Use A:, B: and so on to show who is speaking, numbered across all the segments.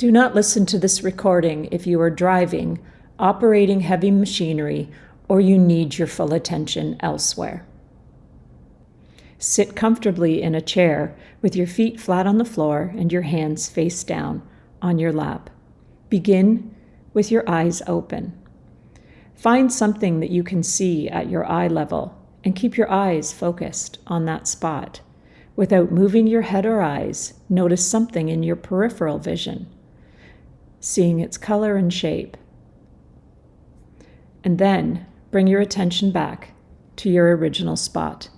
A: Do not listen to this recording if you are driving, operating heavy machinery, or you need your full attention elsewhere. Sit comfortably in a chair with your feet flat on the floor and your hands face down on your lap. Begin with your eyes open. Find something that you can see at your eye level and keep your eyes focused on that spot. Without moving your head or eyes, notice something in your peripheral vision, seeing its color and shape. And then bring your attention back to your original spot.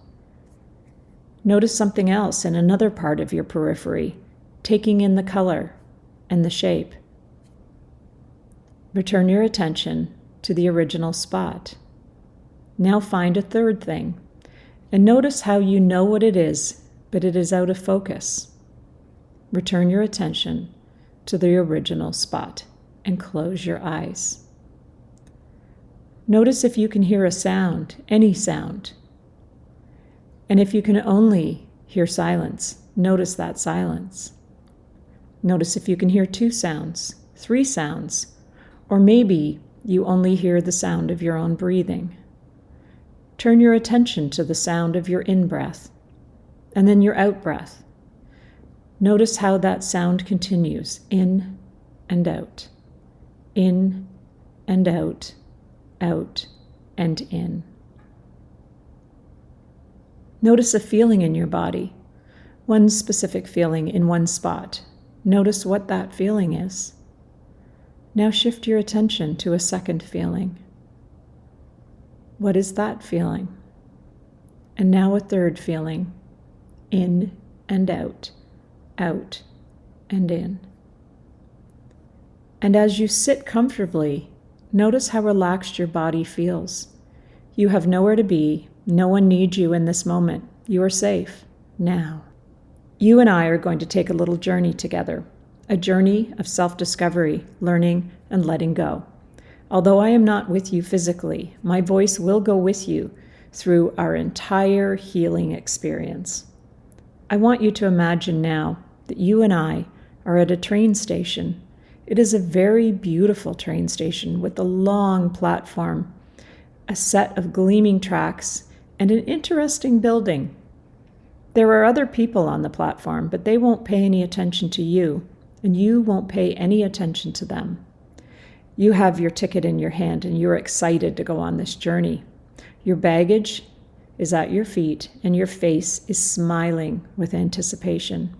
A: Notice something else in another part of your periphery, taking in the color and the shape. Return your attention to the original spot. Now find a third thing, and notice how you know what it is, but it is out of focus. Return your attention to the original spot and close your eyes. Notice if you can hear a sound, any sound. And if you can only hear silence, notice that silence. Notice if you can hear 2 sounds, 3 sounds, or maybe you only hear the sound of your own breathing. Turn your attention to the sound of your in-breath and then your out-breath. Notice how that sound continues, in and out, in and out, out and in. Notice a feeling in your body, one specific feeling in one spot. Notice what that feeling is. Now shift your attention to a second feeling. What is that feeling? And now a third feeling, in and out, out and in. And as you sit comfortably, notice how relaxed your body feels. You have nowhere to be. No one needs you in this moment. You are safe now. You and I are going to take a little journey together, a journey of self-discovery, learning, and letting go. Although I am not with you physically, my voice will go with you through our entire healing experience. I want you to imagine now that you and I are at a train station. It is a very beautiful train station with a long platform, a set of gleaming tracks, and an interesting building. There are other people on the platform, but they won't pay any attention to you, and you won't pay any attention to them. You have your ticket in your hand, and you're excited to go on this journey. Your baggage is at your feet, and your face is smiling with anticipation.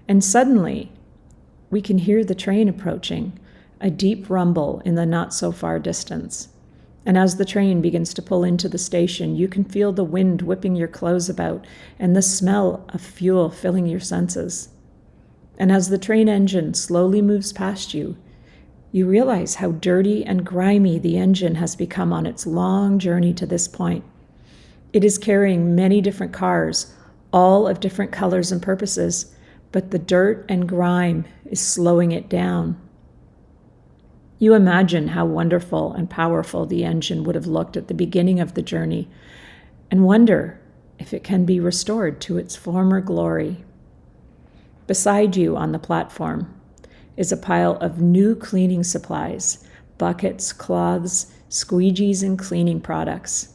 A: And suddenly, we can hear the train approaching, a deep rumble in the not-so-far distance. And as the train begins to pull into the station, you can feel the wind whipping your clothes about and the smell of fuel filling your senses. And as the train engine slowly moves past you, you realize how dirty and grimy the engine has become on its long journey to this point. It is carrying many different cars, all of different colors and purposes, but the dirt and grime is slowing it down. You imagine how wonderful and powerful the engine would have looked at the beginning of the journey and wonder if it can be restored to its former glory. Beside you on the platform is a pile of new cleaning supplies, buckets, cloths, squeegees, and cleaning products.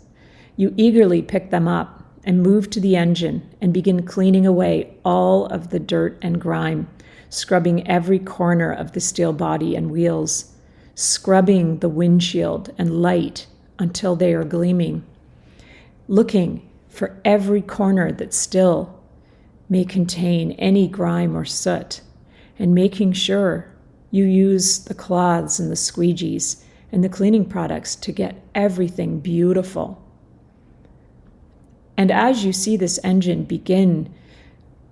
A: You eagerly pick them up and move to the engine and begin cleaning away all of the dirt and grime, scrubbing every corner of the steel body and wheels, scrubbing the windshield and light until they are gleaming, looking for every corner that still may contain any grime or soot, and making sure you use the cloths and the squeegees and the cleaning products to get everything beautiful. And as you see this engine begin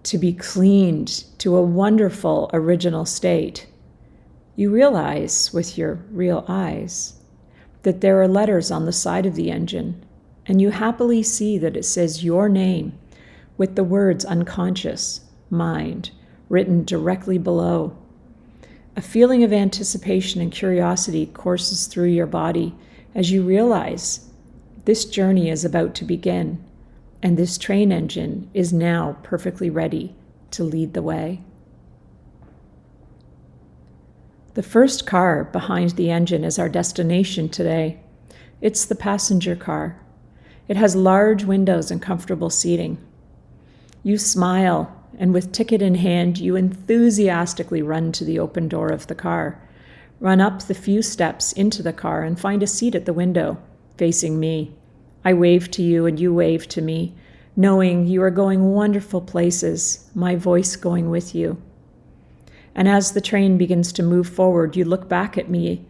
A: to be cleaned to a wonderful original state, you realize with your real eyes that there are letters on the side of the engine, and you happily see that it says your name with the words unconscious, mind, written directly below. A feeling of anticipation and curiosity courses through your body as you realize this journey is about to begin, and this train engine is now perfectly ready to lead the way. The first car behind the engine is our destination today. It's the passenger car. It has large windows and comfortable seating. You smile, and with ticket in hand, you enthusiastically run to the open door of the car, run up the few steps into the car, and find a seat at the window, facing me. I wave to you, and you wave to me, knowing you are going wonderful places, my voice going with you. And as the train begins to move forward, you look back at me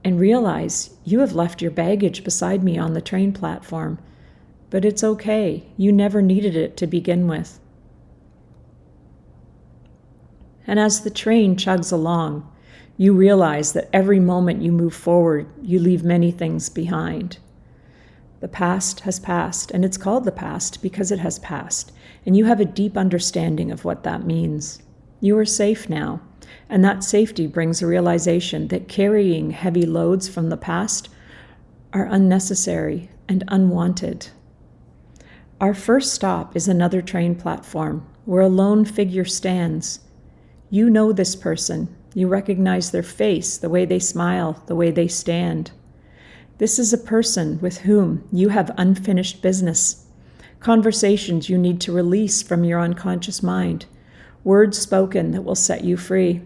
A: and realize you have left your baggage beside me on the train platform. But it's okay. You never needed it to begin with. And as the train chugs along, you realize that every moment you move forward, you leave many things behind. The past has passed, and it's called the past because it has passed, and you have a deep understanding of what that means. You are safe now, and that safety brings a realization that carrying heavy loads from the past are unnecessary and unwanted. Our first stop is another train platform where a lone figure stands. You know this person. You recognize their face, the way they smile, the way they stand. This is a person with whom you have unfinished business, conversations you need to release from your unconscious mind, words spoken that will set you free.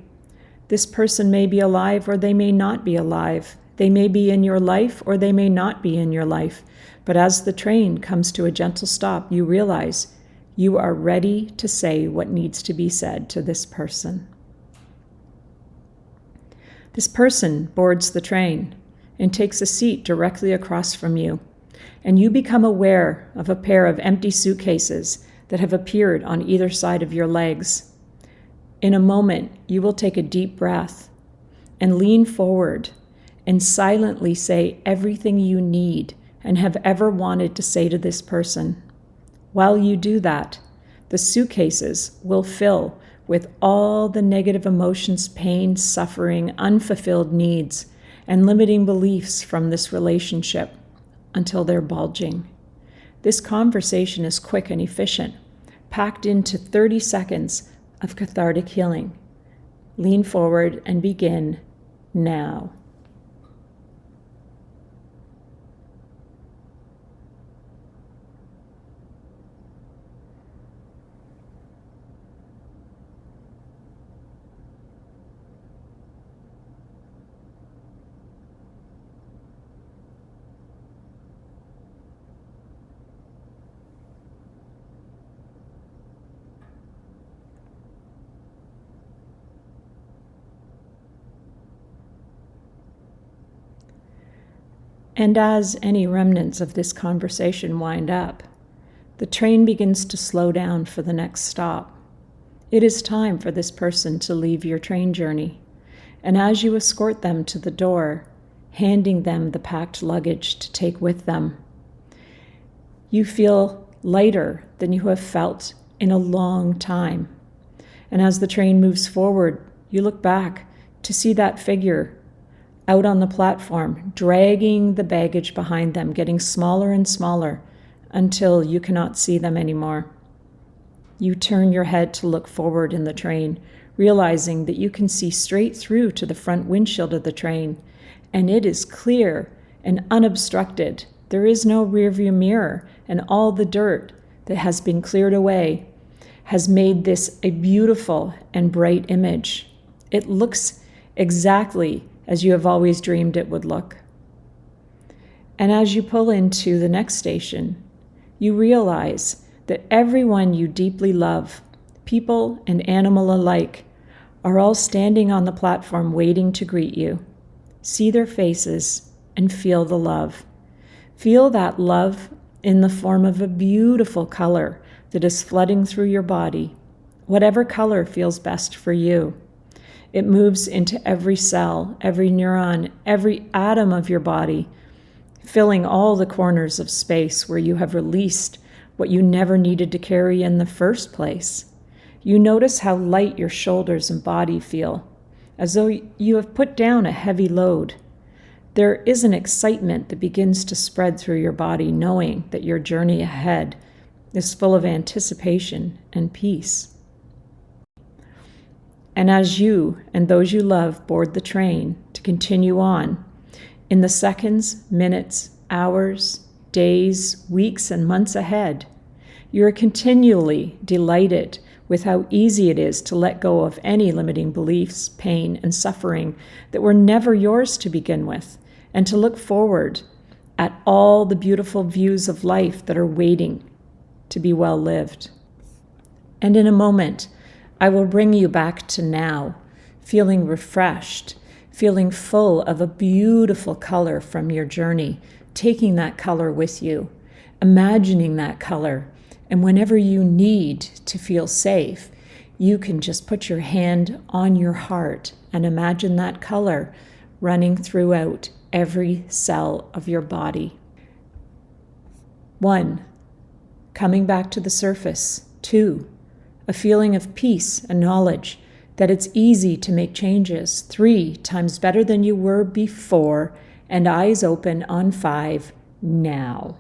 A: This person may be alive or they may not be alive. They may be in your life or they may not be in your life. But as the train comes to a gentle stop, you realize you are ready to say what needs to be said to this person. This person boards the train and takes a seat directly across from you, and you become aware of a pair of empty suitcases that have appeared on either side of your legs. In a moment, you will take a deep breath and lean forward and silently say everything you need and have ever wanted to say to this person. While you do that, the suitcases will fill with all the negative emotions, pain, suffering, unfulfilled needs, and limiting beliefs from this relationship until they're bulging. This conversation is quick and efficient, packed into 30 seconds of cathartic healing. Lean forward and begin now. And as any remnants of this conversation wind up, the train begins to slow down for the next stop. It is time for this person to leave your train journey, and as you escort them to the door, handing them the packed luggage to take with them, you feel lighter than you have felt in a long time. And as the train moves forward, you look back to see that figure out on the platform, dragging the baggage behind them, getting smaller and smaller until you cannot see them anymore. You turn your head to look forward in the train, realizing that you can see straight through to the front windshield of the train, and it is clear and unobstructed. There is no rearview mirror, and all the dirt that has been cleared away has made this a beautiful and bright image. It looks exactly as you have always dreamed it would look. And as you pull into the next station, you realize that everyone you deeply love, people and animal alike, are all standing on the platform waiting to greet you. See their faces and feel the love. Feel that love in the form of a beautiful color that is flooding through your body, whatever color feels best for you. It moves into every cell, every neuron, every atom of your body, filling all the corners of space where you have released what you never needed to carry in the first place. You notice how light your shoulders and body feel, as though you have put down a heavy load. There is an excitement that begins to spread through your body, knowing that your journey ahead is full of anticipation and peace. And as you and those you love board the train to continue on, in the seconds, minutes, hours, days, weeks, and months ahead, you are continually delighted with how easy it is to let go of any limiting beliefs, pain, and suffering that were never yours to begin with, and to look forward at all the beautiful views of life that are waiting to be well lived. And in a moment, I will bring you back to now, feeling refreshed, feeling full of a beautiful color from your journey, taking that color with you, imagining that color. And whenever you need to feel safe, you can just put your hand on your heart and imagine that color running throughout every cell of your body. 1, coming back to the surface. 2, a feeling of peace and knowledge that it's easy to make changes. 3, times better than you were before, and eyes open on 5, now.